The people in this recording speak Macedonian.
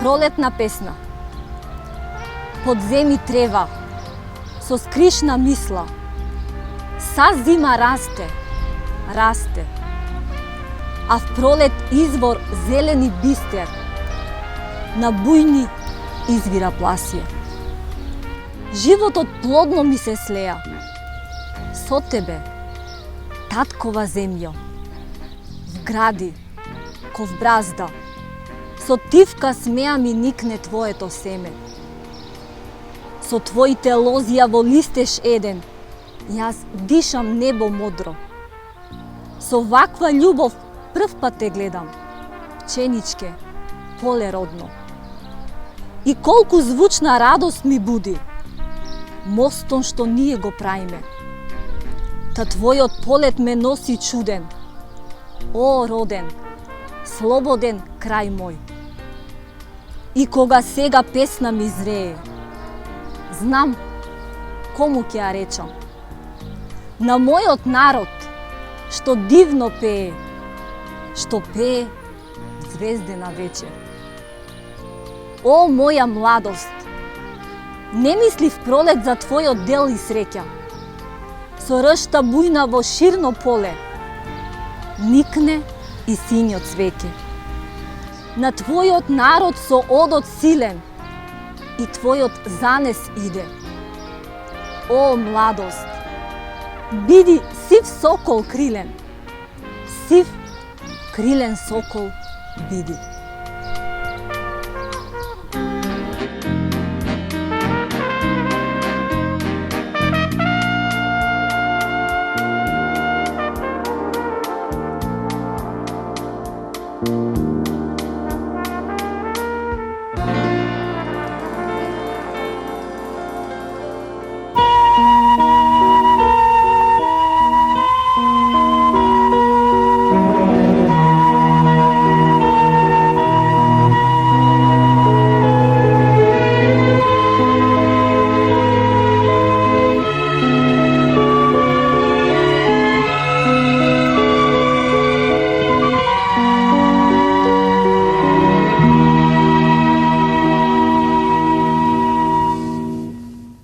Пролетна песна. Под земи трева, со скришна мисла. Са зима расте, расте. А в пролет извор зелени бистер. На бујни извира пласие. Животот плодно ми се слеа. Со тебе, таткова земја. В гради, ков бразда. Со тивка смеа ми никне твоето семе. Со твоите лозија во листеш еден, јас дишам небо модро. Со ваква љубов прв пат те гледам, пченичке, поле родно. И колку звучна радост ми буди, мостон што ние го правиме. Та твојот полет ме носи чуден, о роден, слободен крај мој. И кога сега песна ми зрее, знам кому ќе ја речам. На мојот народ, што дивно пее, што пее звездена вечер. О, моја младост, не мисли в пролет за твојот дел и среќа. Со ршта бујна во ширно поле, никне и сињот цвеќе. На твојот народ со одот силен и твојот занес иде. О, младост, биди сив сокол крилен, сив крилен сокол биди.